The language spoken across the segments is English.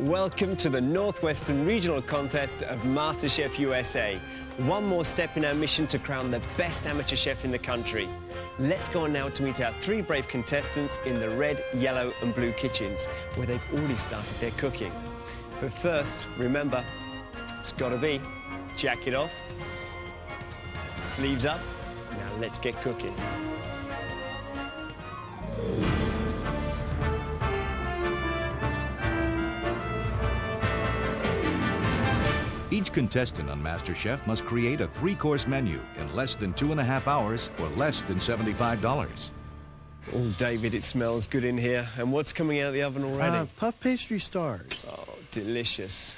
Welcome to the Northwestern Regional Contest of MasterChef USA. One more step in our mission to crown the best amateur chef in the country. Let's go on now to meet our three brave contestants in the red, yellow and blue kitchens, where they've already started their cooking. But first, remember, it's gotta be jacket off, sleeves up. Now let's get cooking. Each contestant on MasterChef must create a three-course menu in less than 2.5 hours for less than $75. Oh, David, it smells good in here. And what's coming out of the oven already? Puff pastry stars. Oh, delicious.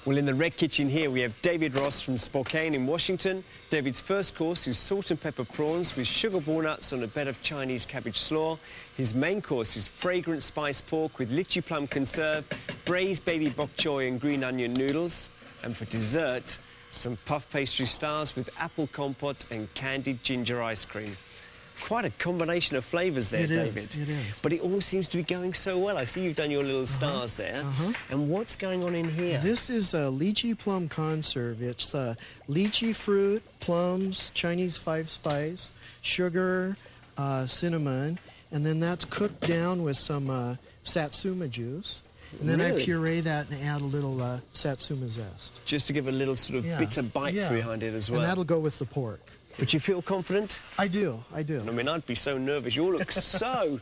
Well, in the red kitchen here, we have David Ross from Spokane in Washington. David's first course is salt and pepper prawns with sugar walnuts on a bed of Chinese cabbage slaw. His main course is fragrant spiced pork with lychee plum conserve, braised baby bok choy and green onion noodles. And for dessert, some puff pastry stars with apple compote and candied ginger ice cream. Quite a combination of flavours there, David. It is. But it all seems to be going so well. I see you've done your little stars there. And what's going on in here? This is a lychee plum conserve. It's lychee fruit, plums, Chinese 5-spice, sugar, cinnamon, and then that's cooked down with some satsuma juice. And then I puree that and add a little satsuma zest. Just to give a little sort of bitter bite behind it as well. And that'll go with the pork. But you feel confident? I do, I do. I mean, I'd be so nervous. You all look so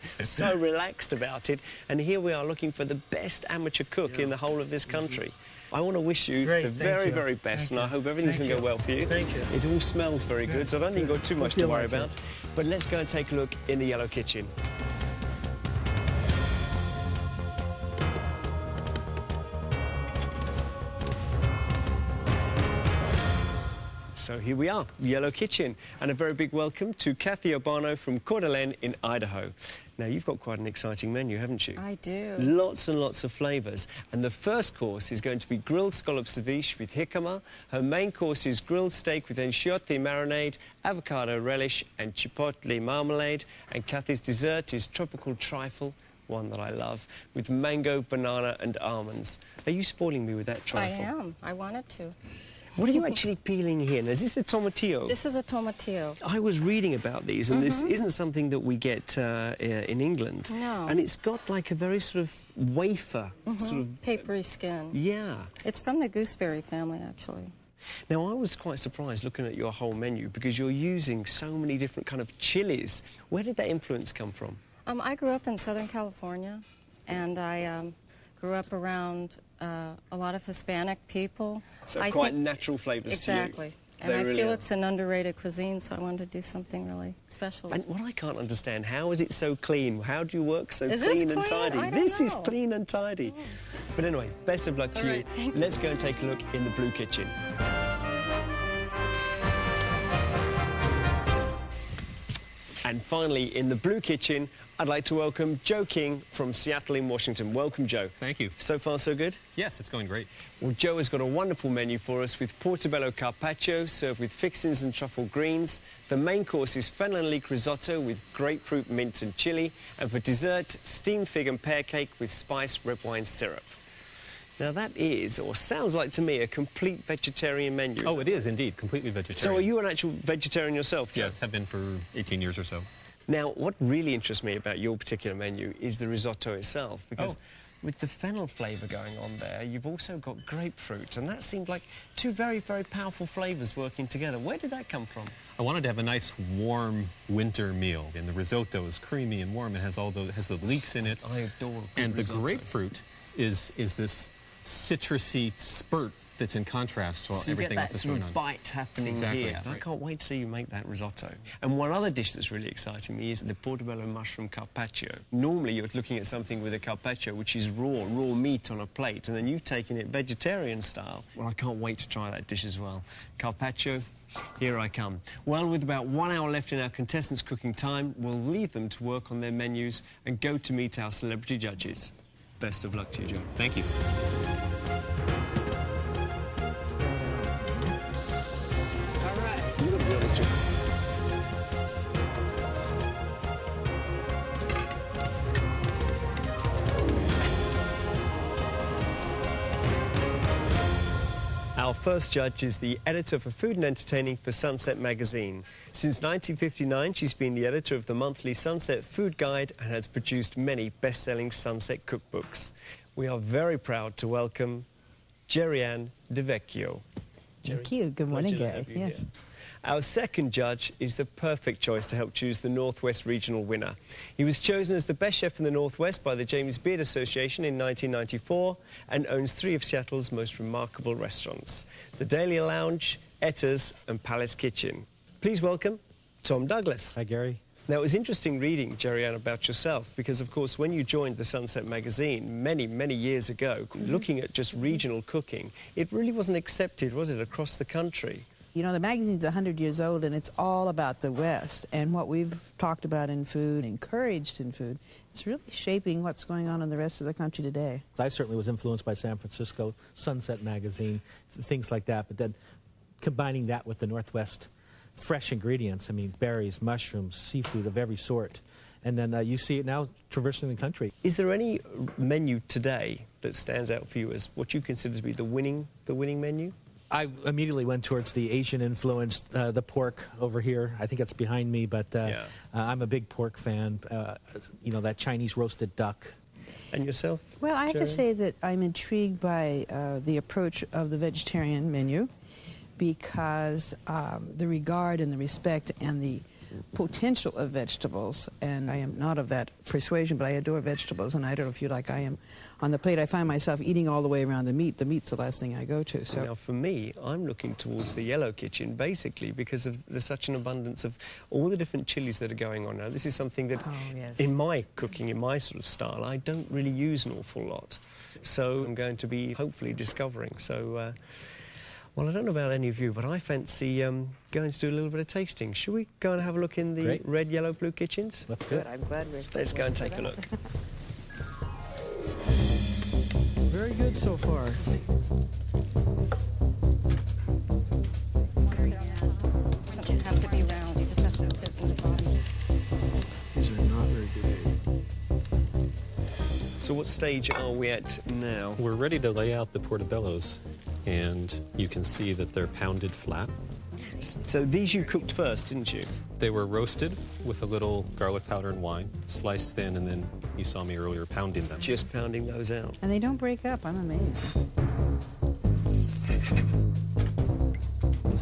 relaxed about it. And here we are looking for the best amateur cook in the whole of this country. I want to wish you the very, very best, and I hope everything's going to go well for you. Thank you. It all smells very good, so I don't think you've got too much to worry about. But let's go and take a look in the yellow kitchen. So here we are, Yellow Kitchen, and a very big welcome to Kathy Urbano from Coeur d'Alene in Idaho. Now, you've got quite an exciting menu, haven't you? I do. Lots and lots of flavours. And the first course is going to be grilled scallop ceviche with jicama. Her main course is grilled steak with enchilada marinade, avocado relish and chipotle marmalade. And Kathy's dessert is tropical trifle, one that I love, with mango, banana and almonds. Are you spoiling me with that trifle? I am. I wanted to. What are you actually peeling here? Now, is this the tomatillo? This is a tomatillo. I was reading about these, and this isn't something that we get in England. No. And it's got like a very sort of wafer, sort of... papery skin. Yeah. It's from the gooseberry family, actually. Now, I was quite surprised looking at your whole menu because you're using so many different kind of chilies. Where did that influence come from? I grew up in Southern California, and I grew up around a lot of Hispanic people. So quite natural flavours to you. Exactly. And I feel it's an underrated cuisine, so I wanted to do something really special. And what I can't understand, how is it so clean? How do you work so Is clean this and clean? tidy? I don't This is know. clean and tidy. But anyway, best of luck to you. Thank you. Let's go and take a look in the blue kitchen. And finally, in the blue kitchen, I'd like to welcome Joe King from Seattle in Washington. Welcome, Joe. Thank you. So far, so good? Yes, it's going great. Well, Joe has got a wonderful menu for us with portobello carpaccio served with fixins and truffle greens. The main course is fennel and leek risotto with grapefruit, mint and chili. And for dessert, steamed fig and pear cake with spiced red wine syrup. Now, that is, or sounds like to me, a complete vegetarian menu. Oh, it is indeed, completely vegetarian. So are you an actual vegetarian yourself, Joe? Yes, have been for 18 years or so. Now, what really interests me about your particular menu is the risotto itself, because with the fennel flavour going on there, you've also got grapefruit, and that seemed like two very, very powerful flavours working together. Where did that come from? I wanted to have a nice, warm winter meal, and the risotto is creamy and warm. It has the leeks in it. I adore And the risotto. grapefruit is this citrusy spurt that's in contrast to So you get everything that else that's sort going of on. bite happening here. I can't wait to see you make that risotto. And one other dish that's really exciting me is the portobello mushroom carpaccio. Normally you're looking at something with a carpaccio which is raw meat on a plate, and then you've taken it vegetarian style. Well, I can't wait to try that dish as well. Carpaccio, here I come. Well, with about 1 hour left in our contestants' cooking time, we'll leave them to work on their menus and go to meet our celebrity judges. Best of luck to you, Joe. Thank you. You got to be honest with me. Our first judge is the editor for Food and Entertaining for Sunset magazine. Since 1959, she's been the editor of the monthly Sunset Food Guide and has produced many best-selling Sunset cookbooks. We are very proud to welcome Jerry-Ann DeVecchio. Thank you. Good morning, Gary. Yes. Our second judge is the perfect choice to help choose the Northwest Regional winner. He was chosen as the best chef in the Northwest by the James Beard Association in 1994 and owns 3 of Seattle's most remarkable restaurants, the Daily Lounge, Etta's and Palace Kitchen. Please welcome Tom Douglas. Hi, Gary. Now, it was interesting reading, Jerry-Ann, about yourself because, of course, when you joined the Sunset magazine many, many years ago, looking at just regional cooking, it really wasn't accepted, was it, across the country? You know, the magazine's 100 years old, and it's all about the West. And what we've talked about in food, encouraged in food, it's really shaping what's going on in the rest of the country today. I certainly was influenced by San Francisco, Sunset magazine, things like that. But then combining that with the Northwest fresh ingredients, I mean, berries, mushrooms, seafood of every sort. And then you see it now traversing the country. Is there any menu today that stands out for you as what you consider to be the winning menu? I immediately went towards the Asian-influenced, the pork over here. I think it's behind me, but I'm a big pork fan. You know, that Chinese roasted duck. And yourself? Well, I have to say that I'm intrigued by the approach of the vegetarian menu because the regard and the respect and the potential of vegetables, and I am not of that persuasion, but I adore vegetables, and I don't know if you like, I am on the plate. I find myself eating all the way around the meat. The meat's the last thing I go to. So now, for me, I'm looking towards the yellow kitchen, basically, because there's such an abundance of all the different chilies that are going on now. This is something that, in my cooking, in my sort of style, I don't really use an awful lot. So I'm going to be hopefully discovering. So, well, I don't know about any of you, but I fancy going to do a little bit of tasting. Should we go and have a look in the red, yellow, blue kitchens? Let's go. I'm glad we're... Let's go and take a look. Very good so far. Doesn't have to be round. You just have to fit in the body. These are not very good. So what stage are we at now? We're ready to lay out the portobellos, and you can see that they're pounded flat. So these you cooked first, didn't you? They were roasted with a little garlic powder and wine, sliced thin, and then you saw me earlier pounding them. Just pounding those out. And they don't break up. I'm amazed.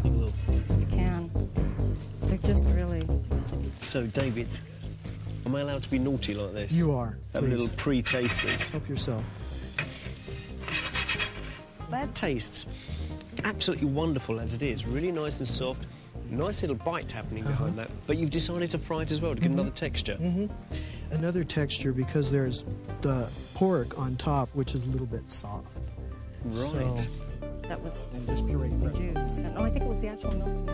You can. They're just really... So, David, am I allowed to be naughty like this? You are. Have a little pre-tasters. Help yourself. That tastes absolutely wonderful as it is. Really nice and soft. Nice little bite happening behind that. But you've decided to fry it as well to get another texture. Another texture because there's the pork on top, which is a little bit soft. Right. So, That was And just puree the fresh. juice. And, I think it was the actual milk.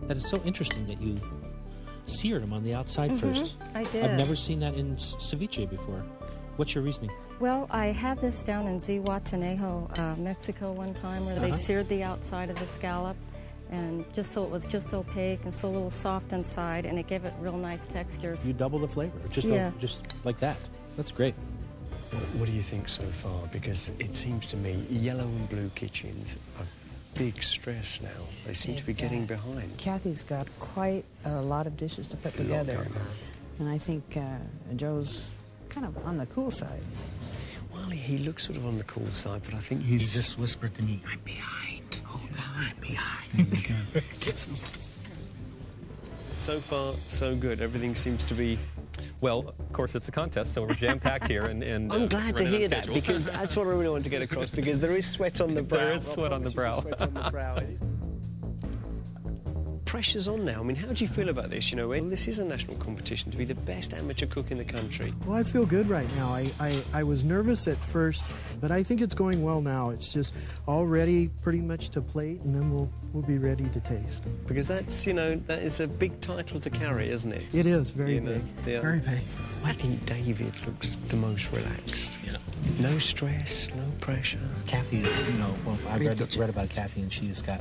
That is so interesting that you seared them on the outside first. I did. I've never seen that in ceviche before. What's your reasoning? Well, I had this down in Zihuatanejo, Mexico one time where they seared the outside of the scallop and just so it was just opaque and so a little soft inside, and it gave it real nice textures. You double the flavor, just like that. That's great. What do you think so far? Because it seems to me yellow and blue kitchens are big stress now. They seem to be getting behind. Kathy's got quite a lot of dishes to put together. And I think Joe's kind of on the cool side. Well, he looks sort of on the cool side, but I think He just whispered to me, "I'm behind. Oh, God, I'm behind." So far, so good. Everything seems to be... Well, of course, it's a contest, so we're jam-packed here. And I'm glad to running on hear that, schedule. because that's what I really want to get across, because there is sweat on the brow. There is sweat on the brow. Sweat on the brow. Pressure's on now. I mean, how do you feel about this? You know, this is a national competition to be the best amateur cook in the country. well, I feel good right now. I was nervous at first, but I think it's going well now. It's just all ready pretty much to plate, and then we'll be ready to taste. Because that's, you know, that is a big title to carry, isn't it? It is very You know, big. Very big. I think David looks the most relaxed. Yeah. No stress, no pressure. Kathy is, you know, well, I read about Kathy, and she's got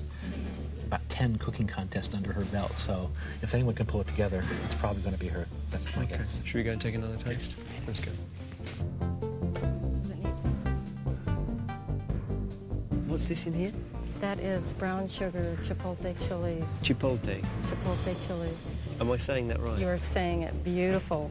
about 10 10 cooking contests under her belt. So if anyone can pull it together, it's probably going to be her. That's my guess. Should we go and take another taste? Let's go. What's this in here? That is brown sugar chipotle chilies. Chipotle. Chipotle chilies. Am I saying that right? You're saying it beautiful.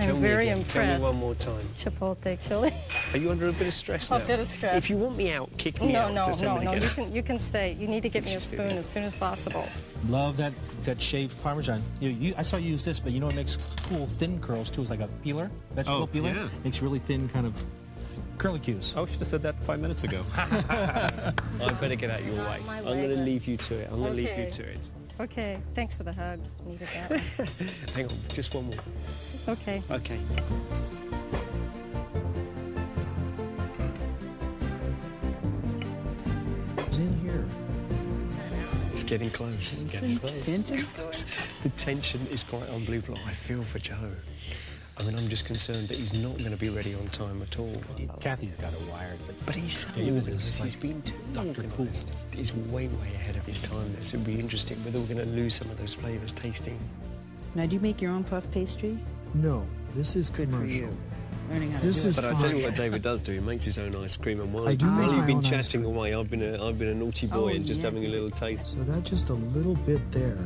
Tell I'm me very again. impressed. Tell me one more time. Chipotle chili. Are you under a bit of stress now? A bit of stress. If you want me out, kick me out. No, Just tell me to get out. You can stay. You need to get me a Just do spoon that. as soon as possible. Love that shaved Parmesan. I saw you use this, but you know it makes cool thin curls too. It's like a peeler, vegetable peeler. Yeah. Makes really thin kind of curlicues. Oh, I should have said that 5 minutes ago. I better get out your way. my I'm way, going to then. leave you to it. I'm going to leave you Okay. to it. Okay, thanks for the hug. Needed that. Hang on, just one more. Okay. Okay. It's in here. It's getting close. It's getting close. Tension's Close. The tension is quite unbelievable. I feel for Joe. I mean, I'm just concerned that he's not going to be ready on time at all. Kathy's got it wired, But he's so David is organised. like He's been too Dr. Cool. organised. He's way ahead of his time there, so it'll be interesting whether we're going to lose some of those flavours tasting. Now, do you make your own puff pastry? No, this is Good for commercial. you. Learning how to This do is it. But I tell you fine. what David does do. He makes his own ice cream, and while, I do make while you've my been own ice chatting cream. away, I've been a naughty boy Oh, and just yes. having a little taste. So that's just a little bit there.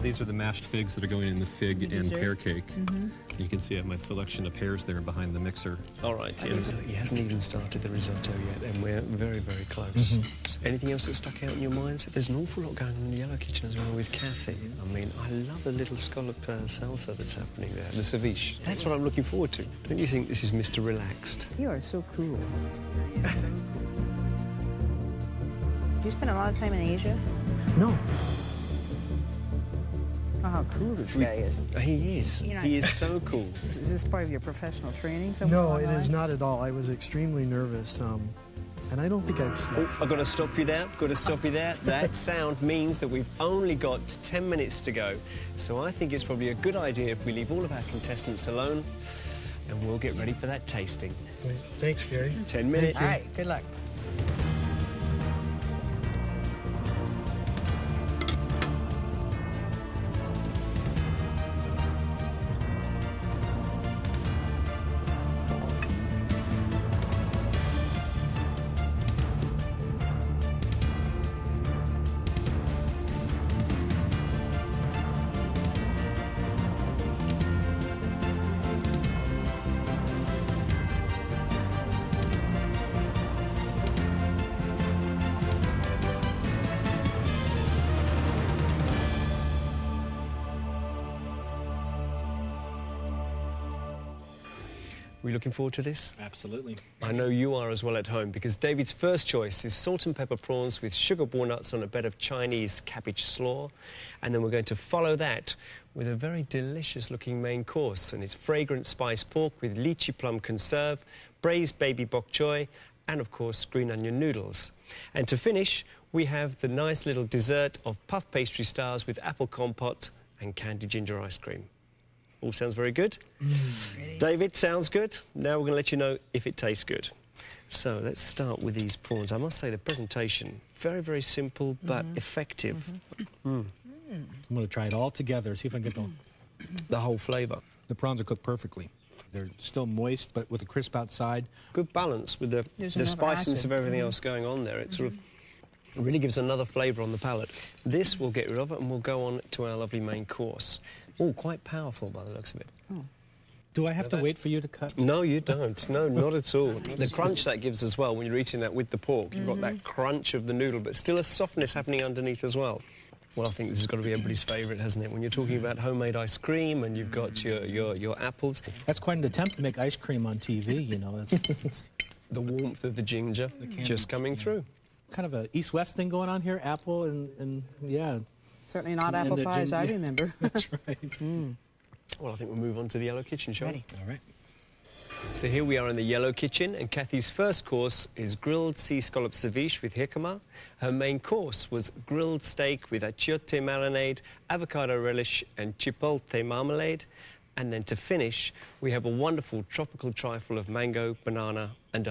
These are the mashed figs that are going in the fig and dessert? pear cake. You can see I have my selection of pears there behind the mixer. All right, he hasn't even started the risotto yet, and we're very close. Anything else that stuck out in your minds? There's an awful lot going on in the Yellow Kitchen as well with Kathy. I mean, I love the little scallop salsa that's happening there, the ceviche. That's what I'm looking forward to. Don't you think this is Mr. Relaxed? You are so cool. He's so Do you spend a lot of time in Asia? No, Oh, how cool this guy is. He is. You know, He is so cool. Is this part of your professional training? somewhere no, along it the is line? not at all. I was extremely nervous, and I don't think I've slept. Oh, I've got to stop you there. Got to stop you there. That sound means that we've only got 10 minutes to go. So I think it's probably a good idea if we leave all of our contestants alone and we'll get ready for that tasting. Thanks, Gary. 10 minutes. All right, good luck. Are we looking forward to this? Absolutely. I know you are as well at home, because David's first choice is salt and pepper prawns with sugar walnuts on a bed of Chinese cabbage slaw. And then we're going to follow that with a very delicious looking main course, and it's fragrant spiced pork with lychee plum conserve, braised baby bok choy, and of course green onion noodles. And to finish, we have the nice little dessert of puff pastry stars with apple compote and candy ginger ice cream. All sounds very good. David, sounds good. Now we're going to let you know if it tastes good. So let's start with these prawns. I must say the presentation, very simple but effective. I'm going to try it all together, see if I can get The whole flavour. the prawns are cooked perfectly. They're still moist, but with a crisp outside. Good balance with the enough spiciness acid. of everything else going on there. It sort of really gives another flavour on the palate. This we'll get rid of it and we'll go on to our lovely main course. Oh, quite powerful by the looks of it. Do I have to wait for you to cut? No, you don't. No, not at all. The crunch that gives as well when you're eating that with the pork. You've got that crunch of the noodle, but still a softness happening underneath as well. Well, I think this has got to be everybody's favourite, hasn't it? When you're talking about homemade ice cream and you've got your apples. That's quite an attempt to make ice cream on TV, you know. It's The warmth of the ginger just coming through. kind of a east-west thing going on here, apple and yeah. Certainly not And apple the pie as I gin- remember. That's right. Well, I think we'll move on to the Yellow Kitchen, shall we? Ready. All right. So here we are in the Yellow Kitchen, and Kathy's first course is grilled sea scallop ceviche with jicama. Her main course was grilled steak with achiote marinade, avocado relish and chipotle marmalade. And then to finish, we have a wonderful tropical trifle of mango, banana and